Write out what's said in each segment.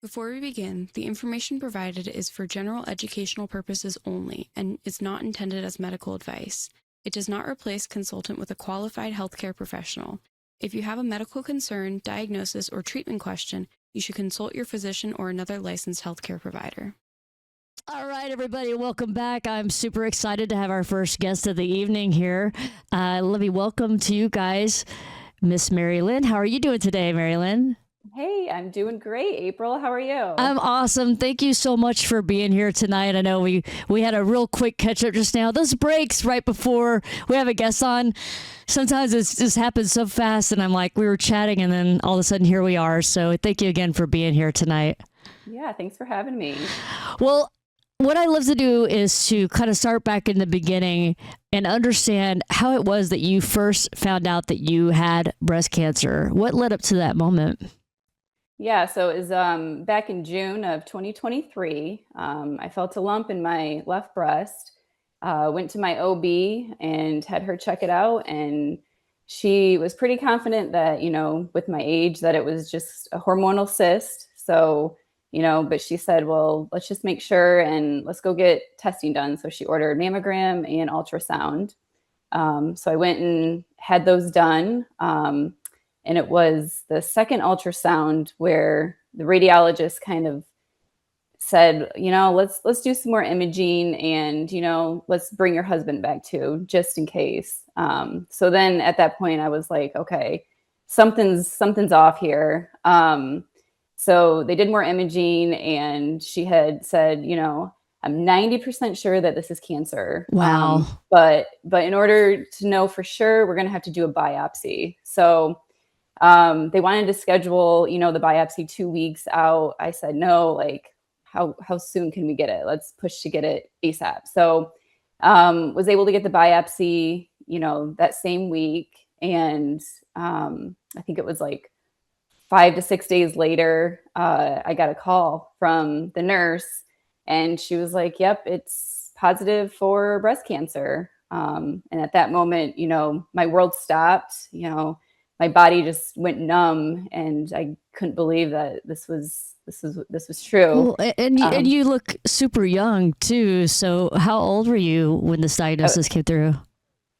Before we begin, the information provided is for general educational purposes only and is not intended as medical advice. It does not replace consultant with a qualified healthcare professional. If you have a medical concern, diagnosis, or treatment question, you should consult your physician or another licensed healthcare provider. All right, everybody, welcome back. I'm super excited to have our first guest of the evening here. Let me welcome to you guys, Miss Mary Lynn. How are you doing today, Mary Lynn? Hey, I'm doing great, April. How are you? I'm awesome. Thank you so much for being here tonight. I know we had a real quick catch up just now. Those breaks right before we have a guest on, sometimes it just happens so fast, and I'm like, we were chatting, and then all of a sudden here we are. So thank you again for being here tonight. Yeah, thanks for having me. Well, what I love to do is to kind of start back in the beginning and understand how it was that you first found out that you had breast cancer. What led up to that moment? Yeah, so it was back in June of 2023. I felt a lump in my left breast. Went to my OB and had her check it out, and she was pretty confident that, with my age, that it was just a hormonal cyst. So, but she said, well, let's just make sure and let's go get testing done. So she ordered mammogram and ultrasound. So I went and had those done. And it was the second ultrasound where the radiologist kind of said, let's do some more imaging, and let's bring your husband back too, just in case. So then at that point I was like, okay, something's off here. So they did more imaging, and she had said, I'm 90% sure that this is cancer. Wow. But in order to know for sure, we're going to have to do a biopsy. So they wanted to schedule, the biopsy 2 weeks out. I said, no, like how soon can we get it? Let's push to get it ASAP. So was able to get the biopsy, that same week. And I think it was like 5 to 6 days later, I got a call from the nurse, and she was like, yep, it's positive for breast cancer. And at that moment, my world stopped. My body just went numb, and I couldn't believe that this was true. Well, and you look super young too. So how old were you when this diagnosis came through?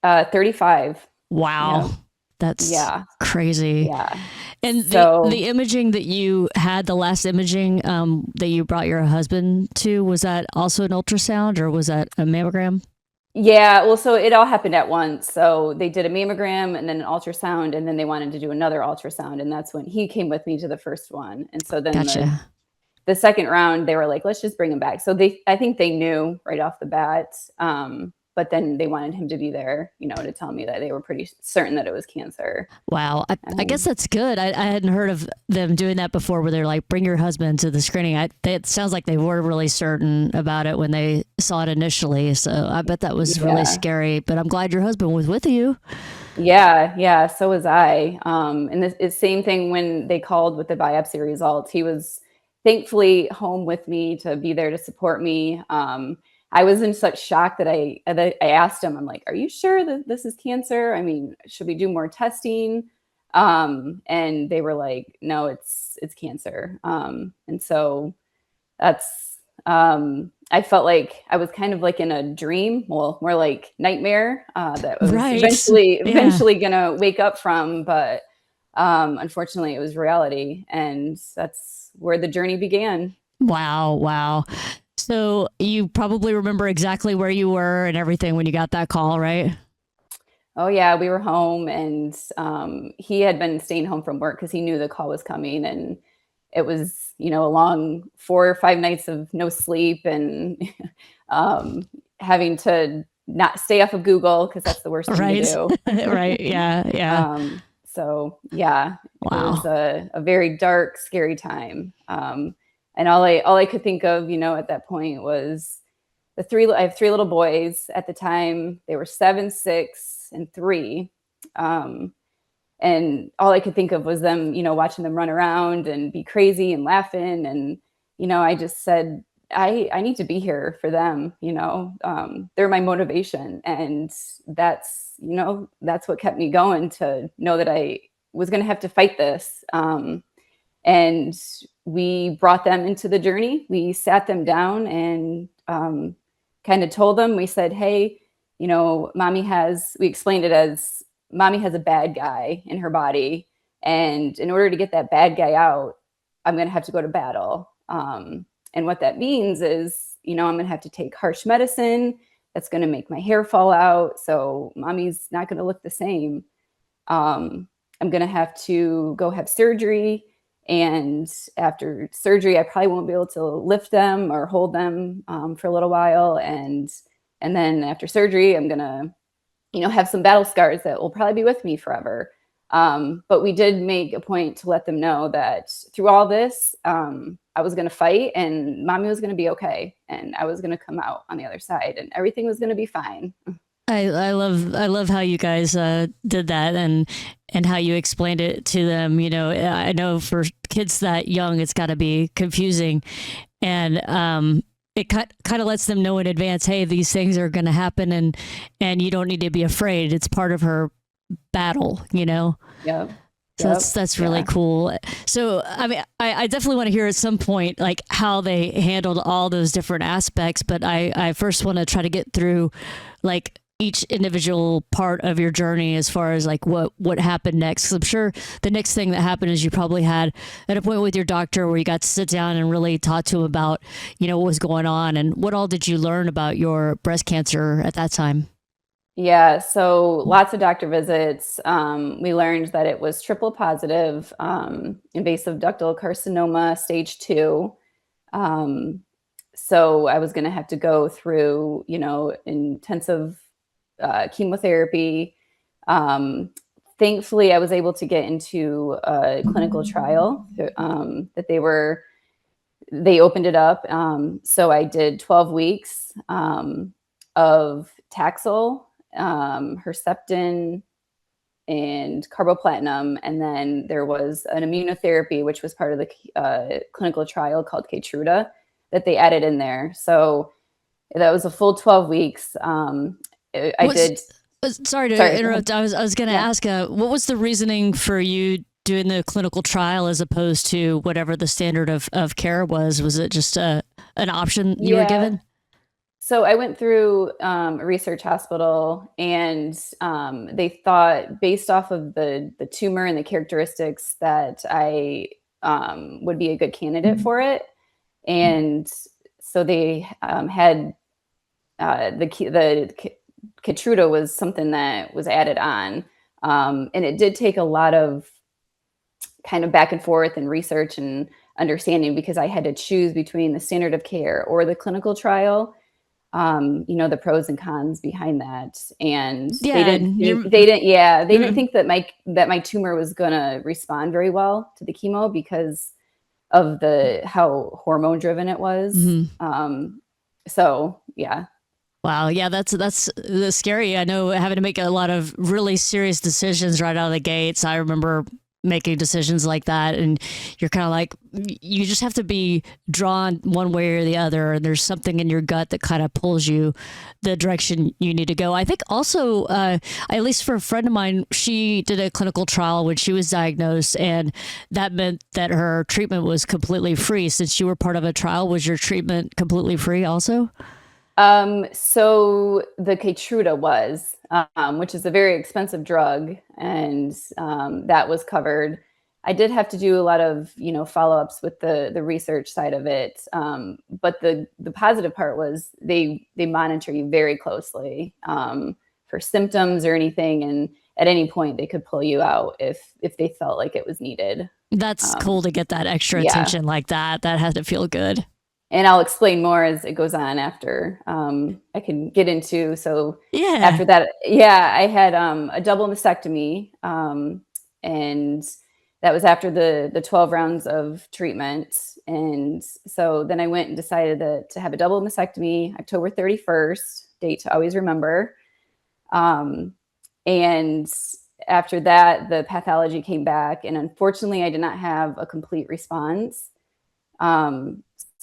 35. Wow. That's crazy. Yeah. And So the imaging that you had, the last imaging that you brought your husband to, was that also an ultrasound or was that a mammogram? yeah, well, so it all happened at once. So they did a mammogram and then an ultrasound, and then they wanted to do another ultrasound, and that's when he came with me to the first one. And so then Gotcha. the second round, they were like, let's just bring him back. So I think they knew right off the bat. But then they wanted him to be there, to tell me that they were pretty certain that it was cancer. Wow. I guess that's good. I hadn't heard of them doing that before where they're like, bring your husband to the screening. It sounds like they were really certain about it when they saw it initially. So I bet that was really scary, but I'm glad your husband was with you. Yeah, so was I. And it's same thing when they called with the biopsy results. He was thankfully home with me to be there to support me. I was in such shock that I asked him, I'm like, are you sure that this is cancer? I mean, should we do more testing? And they were like, no, it's cancer. And so that's, I felt like I was kind of like in a dream, well, more like nightmare, that was Right. eventually gonna wake up from, but unfortunately it was reality, and that's where the journey began. Wow. So you probably remember exactly where you were and everything when you got that call, right? Oh yeah, we were home, and he had been staying home from work because he knew the call was coming, and it was, a long 4 or 5 nights of no sleep, and having to not stay off of Google because that's the worst thing Right. to do. Right. Yeah. So yeah, it was Wow. a very dark, scary time. And all I could think of, at that point was I have three little boys at the time. They were 7, 6, and 3. Um, and all I could think of was them, watching them run around and be crazy and laughing. And, I just said, I need to be here for them. They're my motivation. And that's what kept me going, to know that I was going to have to fight this. And we brought them into the journey. We sat them down and kind of told them, we said, hey, you know, we explained it as mommy has a bad guy in her body. And in order to get that bad guy out, I'm going to have to go to battle. And what that means is, you know, I'm going to have to take harsh medicine that's going to make my hair fall out. So mommy's not going to look the same. I'm going to have to go have surgery. And after surgery, I probably won't be able to lift them or hold them for a little while. And then after surgery, I'm going to, you know, have some battle scars that will probably be with me forever. But we did make a point to let them know that through all this, I was going to fight and mommy was going to be okay. And I was going to come out on the other side and everything was going to be fine. I love how you guys did that and how you explained it to them. You know, I know for kids that young, it's got to be confusing, and it kind of lets them know in advance, hey, these things are going to happen, and you don't need to be afraid. It's part of her battle, you know. Yeah. So that's really cool. So, I mean, I definitely want to hear at some point, like how they handled all those different aspects. But I first want to try to get through like each individual part of your journey as far as like what happened next. 'Cause I'm sure the next thing that happened is you probably had an appointment with your doctor where you got to sit down and really talk to him about, you know, what was going on and what all did you learn about your breast cancer at that time? Yeah, so lots of doctor visits. We learned that it was triple positive, invasive ductal carcinoma stage 2. So I was going to have to go through, you know, intensive chemotherapy. Thankfully, I was able to get into a clinical trial that they opened it up. So I did 12 weeks of Taxol, Herceptin, and carboplatinum. And then there was an immunotherapy, which was part of the clinical trial called Keytruda that they added in there. So that was a full 12 weeks. Sorry to interrupt. I was going to ask, what was the reasoning for you doing the clinical trial as opposed to whatever the standard of care was? Was it just an option you were given? So I went through a research hospital, and they thought, based off of the tumor and the characteristics, that I would be a good candidate for it. And so they had the Keytruda was something that was added on, and it did take a lot of kind of back and forth and research and understanding, because I had to choose between the standard of care or the clinical trial. You know, the pros and cons behind that. And they didn't think that my tumor was going to respond very well to the chemo because of how hormone driven it was. Mm-hmm. So yeah. Wow. Yeah, that's scary. I know having to make a lot of really serious decisions right out of the gates. I remember making decisions like that, and you're kind of like, you just have to be drawn one way or the other, and there's something in your gut that kind of pulls you the direction you need to go. I think also, at least for a friend of mine, she did a clinical trial when she was diagnosed, and that meant that her treatment was completely free. Since you were part of a trial, was your treatment completely free also? So the Keytruda was, which is a very expensive drug, and that was covered. I did have to do a lot of, you know, follow-ups with the research side of it. But the positive part was they monitor you very closely for symptoms or anything, and at any point they could pull you out if they felt like it was needed. That's cool to get that extra attention like that. That had to feel good. And I'll explain more as it goes on after I can get into. So after that, I had a double mastectomy. And that was after the 12 rounds of treatment. And so then I went and decided to have a double mastectomy, October 31st, date to always remember. And after that, the pathology came back. And unfortunately, I did not have a complete response.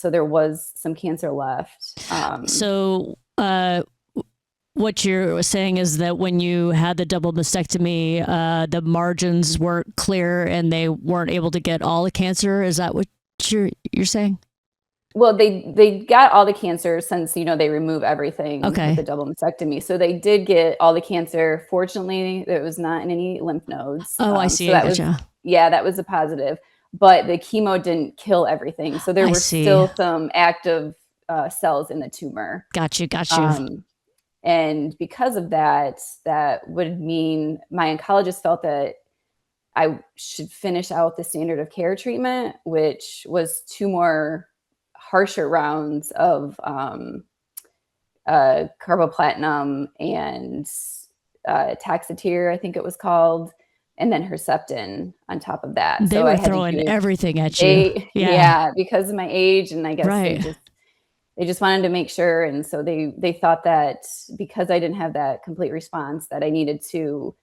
So there was some cancer left. So what you're saying is that when you had the double mastectomy, the margins weren't clear and they weren't able to get all the cancer. Is that what what you're saying? Well, they got all the cancer since, they remove everything Okay. with the double mastectomy. So they did get all the cancer. Fortunately, it was not in any lymph nodes. Oh, I see. So that was, Gotcha. yeah, that was a positive. But the chemo didn't kill everything. So there I were see. still some active cells in the tumor. Got you. And because of that, that would mean my oncologist felt that I should finish out the standard of care treatment, which was 2 more harsher rounds of carboplatinum and Taxotere, I think it was called, and then Herceptin on top of that. They So were I had to throwing do everything at you. yeah, because of my age, and I guess Right. they just wanted to make sure, and so they thought that because I didn't have that complete response, that I needed to,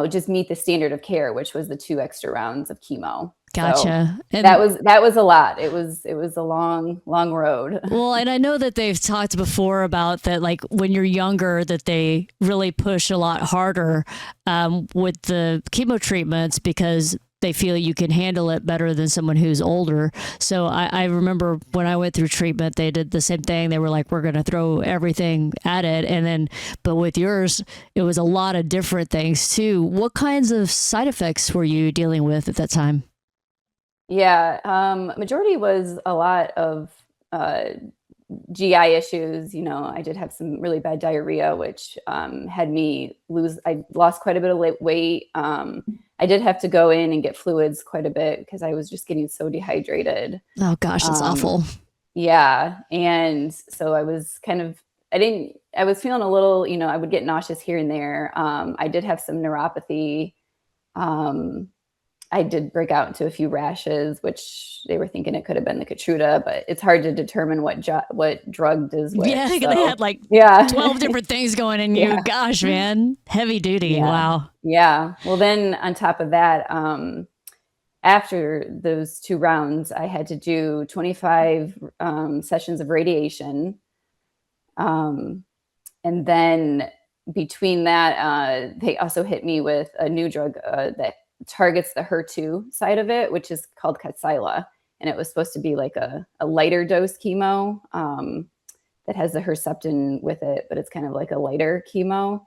just meet the standard of care, which was the 2 extra rounds of chemo. Gotcha. So And that was a lot. It was a long road. well, and I know that they've talked before about that, like when you're younger, that they really push a lot harder with the chemo treatments because they feel you can handle it better than someone who's older. So I remember when I went through treatment, they did the same thing. They were like, we're going to throw everything at it. And then, but with yours, it was a lot of different things too. What kinds of side effects were you dealing with at that time? Yeah, majority was a lot of GI issues. I did have some really bad diarrhea, which had me I lost quite a bit of weight. I did have to go in and get fluids quite a bit because I was just getting so dehydrated. Oh gosh, that's awful. Yeah. And so I was I was feeling a little, I would get nauseous here and there. I did have some neuropathy. I did break out into a few rashes, which they were thinking it could have been the Keytruda, but it's hard to determine what drug does which. Yeah, so, they had like yeah. 12 different things going in you. Yeah. Gosh, man, heavy duty. Yeah. Wow. Yeah. Well, then on top of that, after those 2 rounds, I had to do 25 sessions of radiation. And then between that, they also hit me with a new drug that targets the HER2 side of it, which is called Kadcyla. And it was supposed to be like a lighter dose chemo that has the Herceptin with it, but it's kind of like a lighter chemo.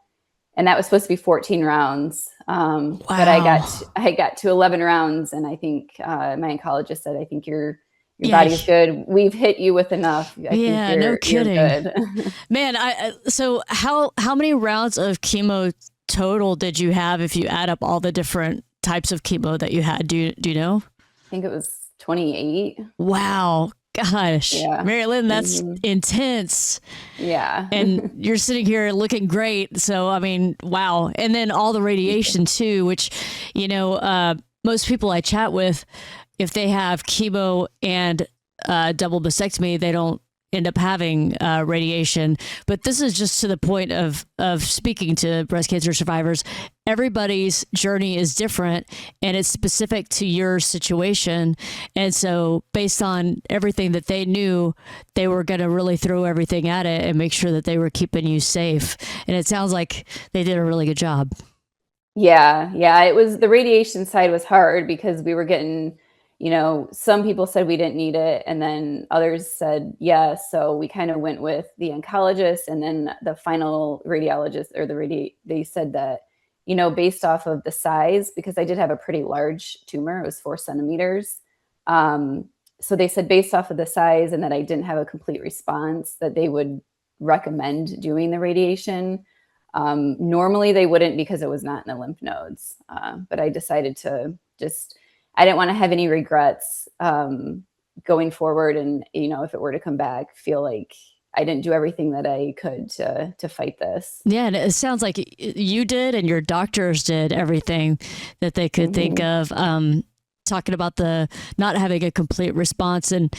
And that was supposed to be 14 rounds. Wow. But I got to 11 rounds. And I think my oncologist said, I think your body's good. We've hit you with enough. I think no kidding. You're good. Man, so how many rounds of chemo total did you have if you add up all the different types of chemo that you had? Do you know? I think it was 28. Wow. Gosh. Yeah. Mary Lynn, that's intense. Yeah. And you're sitting here looking great. So, I mean, wow. And then all the radiation too, which, most people I chat with, if they have chemo and double mastectomy, they don't end up having radiation. But this is just to the point of speaking to breast cancer survivors. Everybody's journey is different and it's specific to your situation. And so based on everything that they knew, they were going to really throw everything at it and make sure that they were keeping you safe. And it sounds like they did a really good job. Yeah. It was, the radiation side was hard because we were getting, some people said we didn't need it, and then others said yes. So we kind of went with the oncologist, and then the final radiologist or they said that, based off of the size, because I did have a pretty large tumor, it was 4 centimeters. So they said based off of the size and that I didn't have a complete response, that they would recommend doing the radiation. Normally they wouldn't because it was not in the lymph nodes. But I decided to I didn't want to have any regrets going forward. And, if it were to come back, feel like I didn't do everything that I could to fight this. Yeah. And it sounds like you did and your doctors did everything that they could think of. Talking about the not having a complete response, and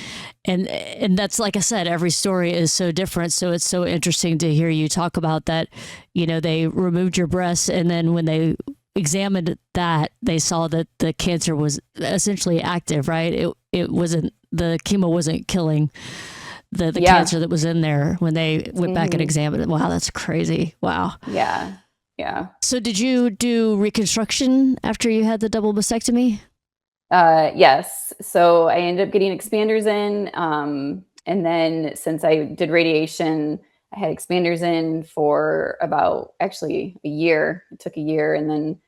that's, like I said, every story is so different. So it's so interesting to hear you talk about that. They removed your breast, and then when they examined that, they saw that the cancer was essentially active, right? It wasn't, the chemo wasn't killing the cancer that was in there when they went back and examined it. Wow, that's crazy. Wow. Yeah. So did you do reconstruction after you had the double mastectomy? Yes. So I ended up getting expanders in. And then since I did radiation, I had expanders in for about actually a year. It took a year. And then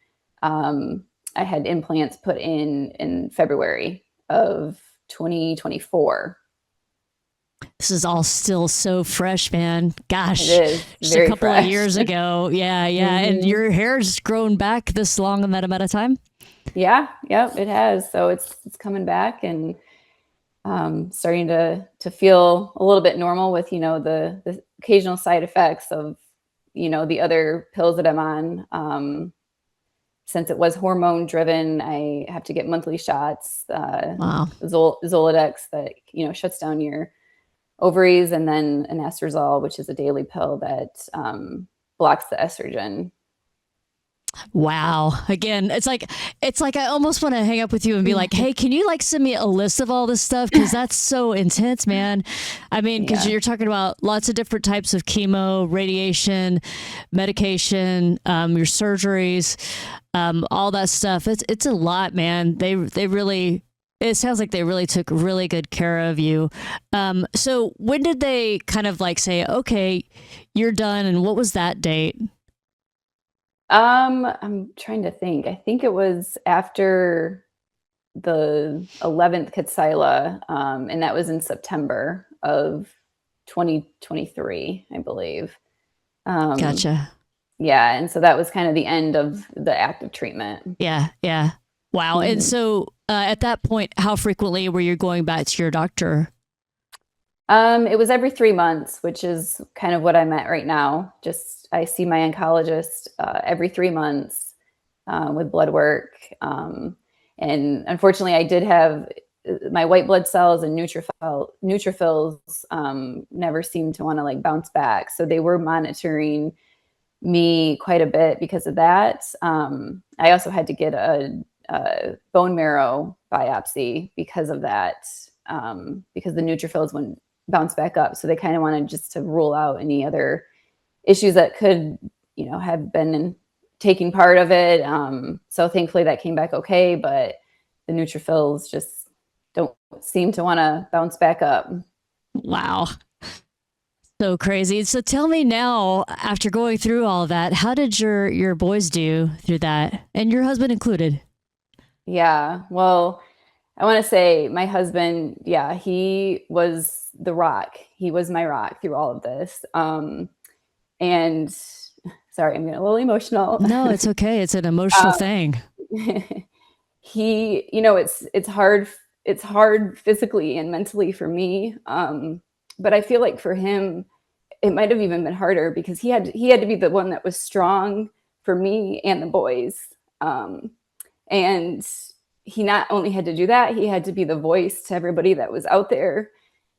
um, I had implants put in February of 2024. This is all still so fresh, man. It Gosh, is just a very couple of fresh. years ago. Yeah, yeah. And hmm your hair's grown back this long in that amount of time? Yeah, yep, it has. So it's coming back and starting to feel a little bit normal with the occasional side effects of the other pills that I'm on. Since it was hormone driven, I have to get monthly shots, Wow. Zoladex that shuts down your ovaries, and then an anastrozole, which is a daily pill that blocks the estrogen. Wow. Again, it's like I almost want to hang up with you and be like, "Hey, can you like send me a list of all this stuff cuz that's so intense, man." I mean, cuz Yeah. you're talking about lots of different types of chemo, radiation, medication, your surgeries, all that stuff. It's a lot, man. They really it sounds like they really took really good care of you. So when did they kind of like say, "Okay, you're done," and what was that date? I'm trying to think. I think it was after the 11th Katsila, and that was in September of 2023, I believe. Um, Gotcha. yeah, and so that was kind of the end of the active treatment. Yeah, yeah. Wow. And Mhm. so at that point, how frequently were you going back to your doctor? It was every 3 months, which is kind of what I'm at right now. Just I see my oncologist every 3 months with blood work. And unfortunately, I did have my white blood cells and neutrophils never seemed to want to like bounce back. So they were monitoring me quite a bit because of that. I also had to get a bone marrow biopsy because of that, because the neutrophils wouldn't bounce back up. So they kind of wanted just to rule out any other issues that could, have been taking part of it. So thankfully that came back okay, but the neutrophils just don't seem to want to bounce back up. Wow. So crazy. So tell me now, after going through all of that, how did your boys do through that? And your husband included. Yeah. Well, I want to say my husband, yeah, he was the rock. He was my rock through all of this. And sorry, I'm getting a little emotional. No, it's okay. It's an emotional thing. He, it's hard physically and mentally for me. But I feel like for him, it might have even been harder because he had to be the one that was strong for me and the boys. And he not only had to do that, he had to be the voice to everybody that was out there.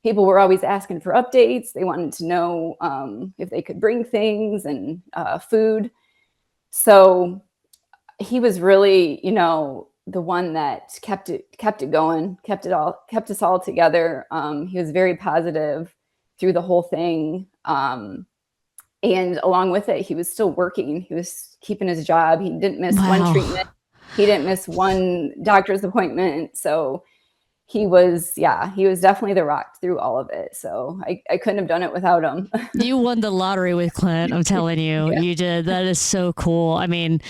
People were always asking for updates. They wanted to know if they could bring things and food. So he was really, the one that kept it going, kept us all together. He was very positive through the whole thing. And along with it, he was still working. He was keeping his job. He didn't miss one Wow. treatment. He didn't miss one doctor's appointment. So he was definitely the rock through all of it. So I couldn't have done it without him. You won the lottery with Clint. I'm telling you, Yeah. you did. That is so cool. I mean,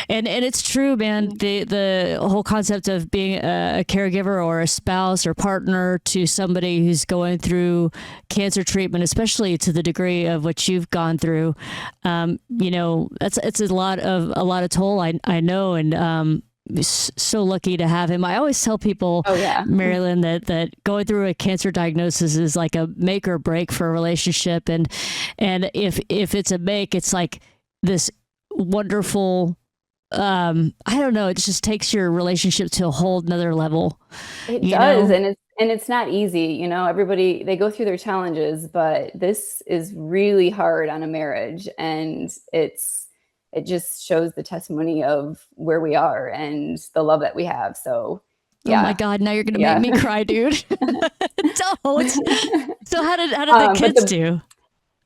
and it's true, man. The whole concept of being a caregiver or a spouse or partner to somebody who's going through cancer treatment, especially to the degree of what you've gone through, it's a lot of toll. I know, and so lucky to have him. I always tell people, Oh yeah. Mary Lynn, that going through a cancer diagnosis is like a make or break for a relationship, and if it's a make, it's like this wonderful. I don't know. It just takes your relationship to a whole nother level. It You does, know. and it's not easy. Everybody they go through their challenges, but this is really hard on a marriage, and it just shows the testimony of where we are and the love that we have. So, Oh my yeah, God! Now you're gonna make yeah. me cry, dude. Don't. So how did the But kids do?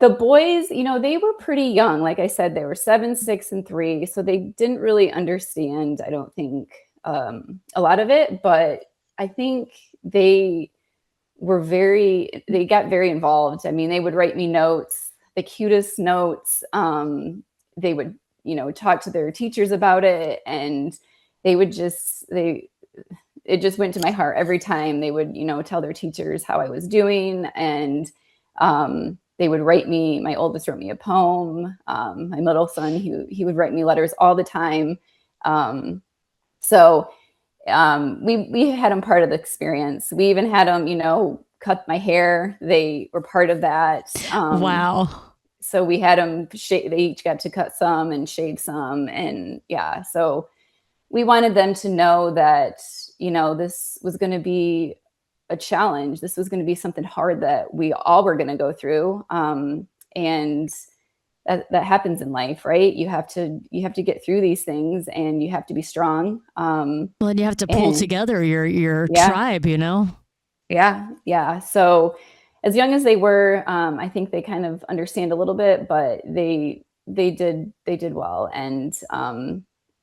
the boys, they were pretty young. Like I said, they were 7, 6, and 3, so they didn't really understand, I don't think, a lot of it, but I think they got very involved. I mean, they would write me notes, the cutest notes. They would, talk to their teachers about it, and they would it just went to my heart every time they would, tell their teachers how I was doing. And they would write me, my oldest wrote me a poem. My middle son, he would write me letters all the time. So we had them part of the experience. We even had them, cut my hair. They were part of that. Wow. So we had them, they each got to cut some and shave some. And yeah, so we wanted them to know that, this was going to be a challenge. This was going to be something hard that we all were going to go through. And that happens in life, right? You have to get through these things, and you have to be strong. Well, and you have to pull together your tribe, Yeah. So as young as they were, I think they kind of understand a little bit, but they did well. And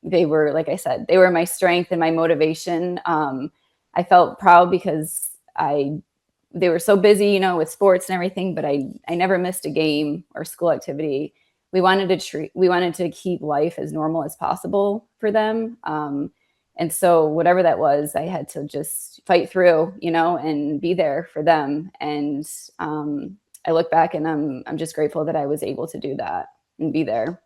they were, like I said, they were my strength and my motivation. I felt proud because they were so busy, with sports and everything, but I never missed a game or school activity. We wanted to keep life as normal as possible for them. And so whatever that was, I had to just fight through, and be there for them. And I look back and I'm just grateful that I was able to do that and be there.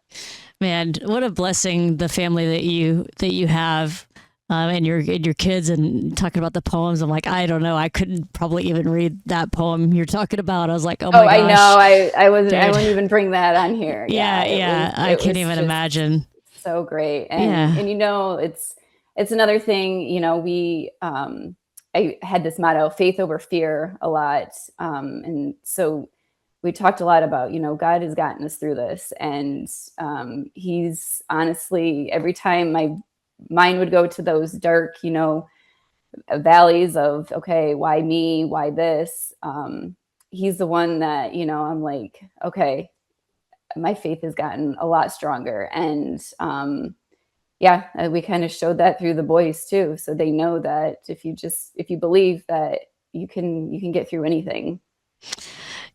Man, what a blessing, the family that you have, and your kids. And talking about the poems, I'm like, I don't know, I couldn't probably even read that poem you're talking about. I was like, oh my gosh. I know, I wouldn't even bring that on here. I can't even imagine. So great. And it's another thing, I had this motto, faith over fear, a lot. And so we talked a lot about, God has gotten us through this. And he's honestly, every time my mind would go to those dark, valleys of, okay, why me? Why this? He's the one that, I'm like, okay, my faith has gotten a lot stronger. And we kind of showed that through the boys too. So they know that if you believe that you can get through anything.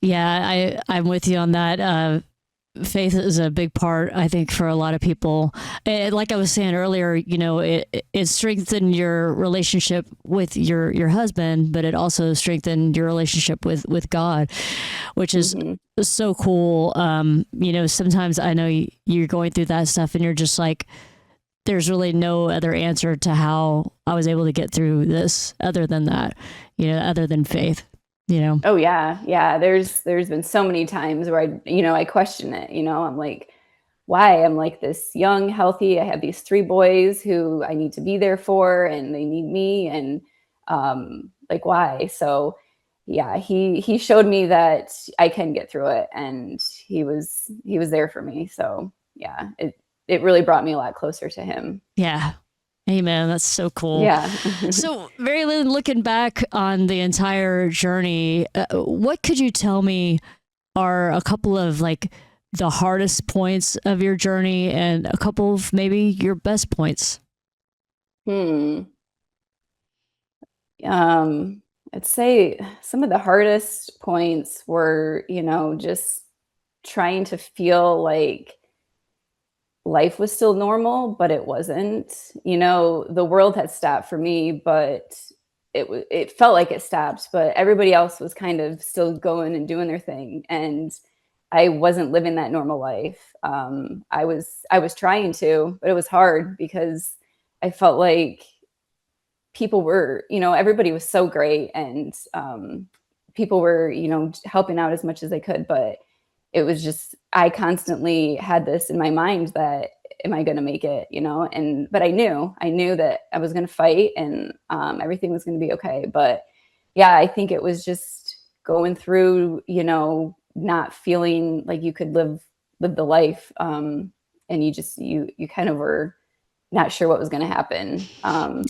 Yeah, I'm with you on that. Faith is a big part, I think, for a lot of people. And like I was saying earlier, it strengthened your relationship with your husband, but it also strengthened your relationship with God, which is so cool. Sometimes I know you're going through that stuff and you're just like, there's really no other answer to how I was able to get through this other than that, other than faith. Oh yeah. There's been so many times where I question it, I'm like, why? I'm like this young, healthy, I have these 3 boys who I need to be there for, and they need me. And like, why? So yeah, he showed me that I can get through it, and he was there for me. So yeah, it really brought me a lot closer to him. Yeah. Amen. That's so cool. Yeah. So, Mary Lynn, looking back on the entire journey, what could you tell me are a couple of like the hardest points of your journey and a couple of maybe your best points? I'd say some of the hardest points were, just trying to feel like life was still normal, but it wasn't. The world had stopped for me, but it felt like it stopped, but everybody else was kind of still going and doing their thing. And I wasn't living that normal life. I was trying to, but it was hard because I felt like people were, everybody was so great, and people were, helping out as much as they could, but it was just, I constantly had this in my mind that, am I going to make it, but I knew that I was going to fight, and everything was going to be okay. But yeah, I think it was just going through, not feeling like you could live the life. And you kind of were not sure what was going to happen.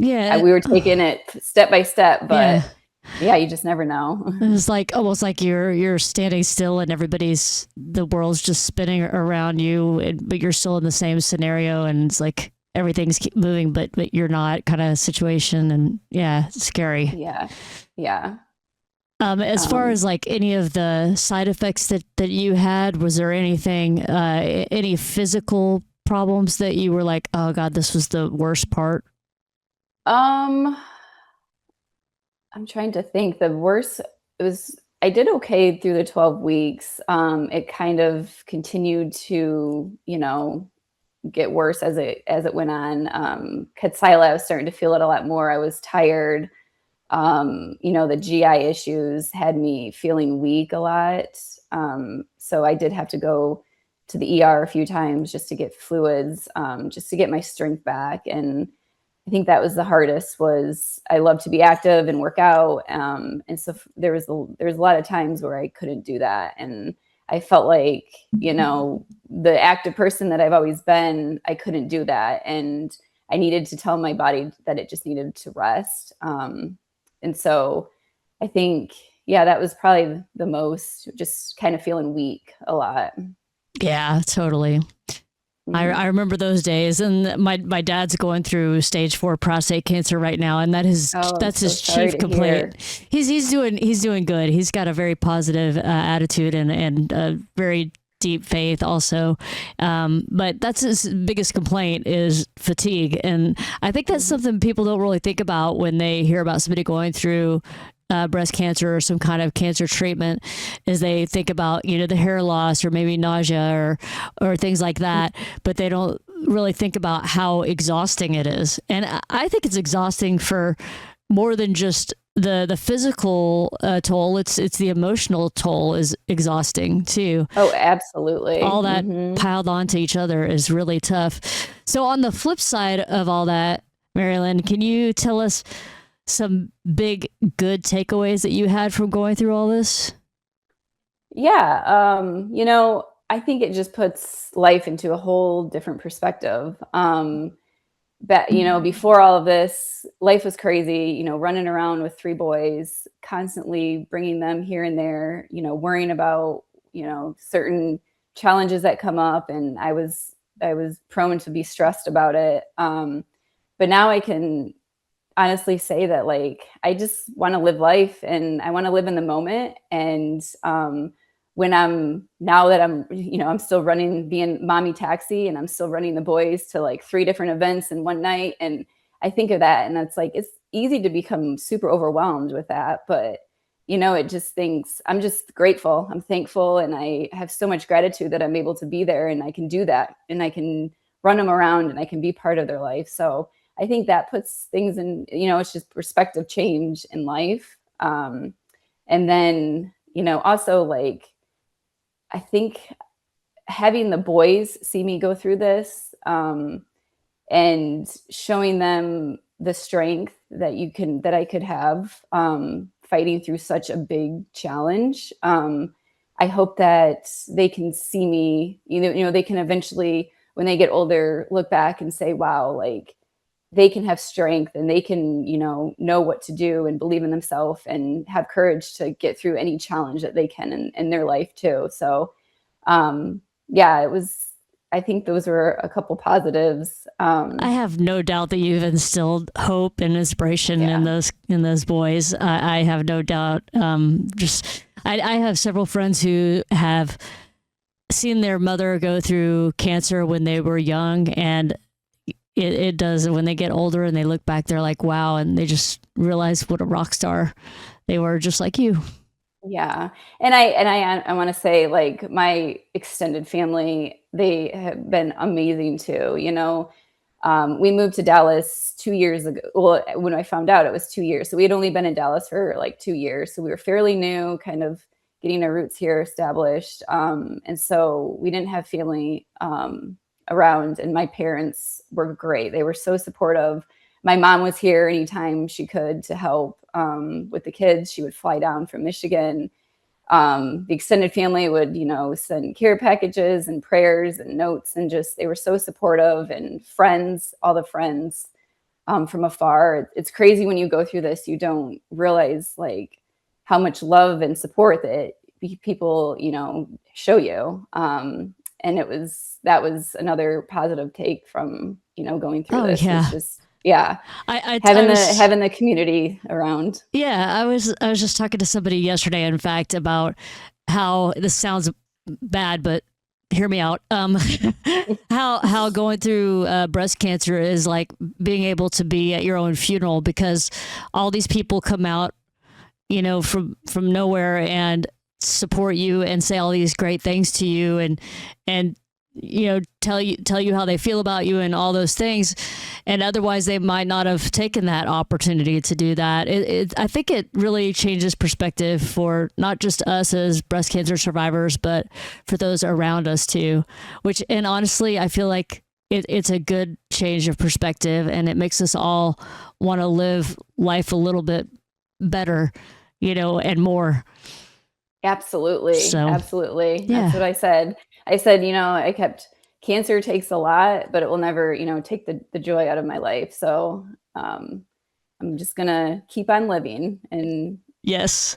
We were taking it step by step, but yeah, you just never know. It's like almost like you're standing still and the world's just spinning around you, but you're still in the same scenario, and it's like everything's moving, but you're not, kind of situation. And yeah, it's scary. Yeah. Yeah. As far as like any of the side effects that you had, was there anything, any physical problems that you were like, oh God, this was the worst part? I'm trying to think. The worst, it was, I did okay through the 12 weeks. It kind of continued to, get worse as it went on. Kadcyla, I was starting to feel it a lot more. I was tired. The GI issues had me feeling weak a lot. So I did have to go to the ER a few times just to get fluids, just to get my strength back. And I think that was the hardest. Was I love to be active and work out. And so there was a lot of times where I couldn't do that. And I felt like, the active person that I've always been, I couldn't do that. And I needed to tell my body that it just needed to rest. And so I think, yeah, that was probably the most, just kind of feeling weak a lot. Yeah, totally. I remember those days, and my dad's going through stage 4 prostate cancer right now, and that's his chief complaint. He's doing good. He's got a very positive attitude and a very deep faith also, but that's his biggest complaint is fatigue. And I think that's something people don't really think about when they hear about somebody going through breast cancer or some kind of cancer treatment, is they think about, the hair loss or maybe nausea or things like that, but they don't really think about how exhausting it is. And I think it's exhausting for more than just the physical toll. It's the emotional toll is exhausting too. Oh, absolutely. All that piled onto each other is really tough. So on the flip side of all that, Mary Lynn, can you tell us some big good takeaways that you had from going through all this? Yeah. I think it just puts life into a whole different perspective. But, before all of this, life was crazy, running around with 3 boys, constantly bringing them here and there, worrying about, certain challenges that come up. And I was prone to be stressed about it. But now I can honestly say that, like, I just want to live life and I want to live in the moment. And now that I'm still being mommy taxi, and I'm still running the boys to like 3 different events in one night. And I think of that, and it's like, it's easy to become super overwhelmed with that. But, it just thinks I'm just grateful. I'm thankful. And I have so much gratitude that I'm able to be there and I can do that and I can run them around and I can be part of their life. So I think that puts things in, it's just perspective change in life. And then, also, like, I think having the boys see me go through this, and showing them the strength that I could have, fighting through such a big challenge. I hope that they can see me, they can eventually, when they get older, look back and say, wow, like, they can have strength and they can, know what to do and believe in themselves and have courage to get through any challenge that they can in their life too. So, yeah, I think those were a couple positives. I have no doubt that you've instilled hope and inspiration in those boys. I have no doubt. I have several friends who have seen their mother go through cancer when they were young, and it does, when they get older and they look back, they're like, wow. And they just realize what a rock star they were, just like you. Yeah. And I want to say, like, my extended family, they have been amazing too. We moved to Dallas 2 years ago. Well, when I found out, it was 2 years. So we had only been in Dallas for like 2 years. So we were fairly new, kind of getting our roots here established. And so we didn't have family, around, and my parents were great. They were so supportive. My mom was here anytime she could to help, with the kids. She would fly down from Michigan. The extended family would, send care packages and prayers and notes, and just, they were so supportive. And friends, all the friends, from afar. It's crazy when you go through this, you don't realize, like, how much love and support that people, show you. And that was another positive take from, going through this. Yeah. It's just, yeah. I having the community around. Yeah. I was just talking to somebody yesterday, in fact, about how this sounds bad, but hear me out. How going through breast cancer is like being able to be at your own funeral, because all these people come out, from nowhere and support you and say all these great things to you and tell you how they feel about you and all those things, and otherwise they might not have taken that opportunity to do that. I think it really changes perspective for not just us as breast cancer survivors, but for those around us too. And honestly, I feel like it's a good change of perspective, and it makes us all want to live life a little bit better, and more. Absolutely. So, absolutely. yeah. That's what I said. I kept, cancer takes a lot, but it will never, take the joy out of my life. So I'm just going to keep on living and yes,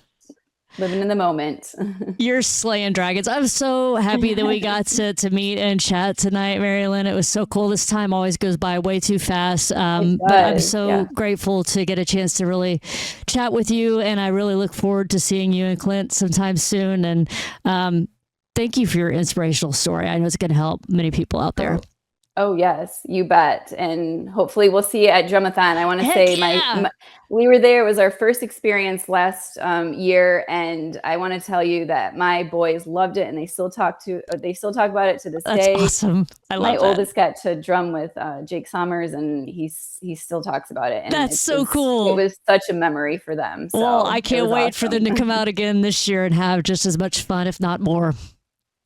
living in the moment. You're slaying dragons. I'm so happy that we got to meet and chat tonight, Mary Lynn. It was so cool. This time always goes by way too fast. But I'm so grateful to get a chance to really chat with you. And I really look forward to seeing you and Clint sometime soon. And thank you for your inspirational story. I know it's going to help many people out there. Oh, yes, you bet. And hopefully we'll see you at Drumathon. I want to say we were there. It was our first experience last year. And I want to tell you that my boys loved it, and they still talk about it to this day. That's awesome. I love my that. oldest got to drum with Jake Sommers, and he still talks about it. And that's so cool. It was such a memory for them. So well, I can't wait for them to come out again this year and have just as much fun, if not more.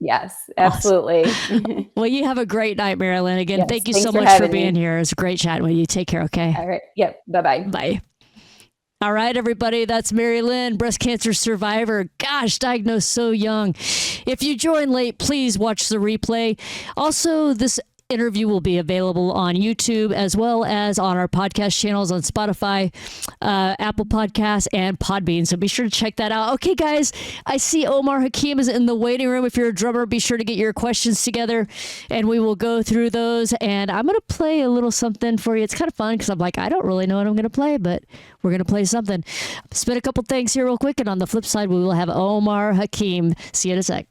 Yes, absolutely. Awesome. Well, you have a great night, Mary Lynn. Again, yes, thank you so much for being here. It was great chatting with you. Take care, okay? All right. Yep. Bye-bye. Bye. All right, everybody. That's Mary Lynn, breast cancer survivor. Gosh, diagnosed so young. If you joined late, please watch the replay. Also, this interview will be available on YouTube as well as on our podcast channels on Spotify, Apple Podcasts, and Podbean. So be sure to check that out. Okay, guys, I see Omar Hakim is in the waiting room. If you're a drummer, be sure to get your questions together and we will go through those. And I'm going to play a little something for you. It's kind of fun because I'm like, I don't really know what I'm going to play, but we're going to play something. Spin a couple things here real quick. And on the flip side, we will have Omar Hakim. See you in a sec.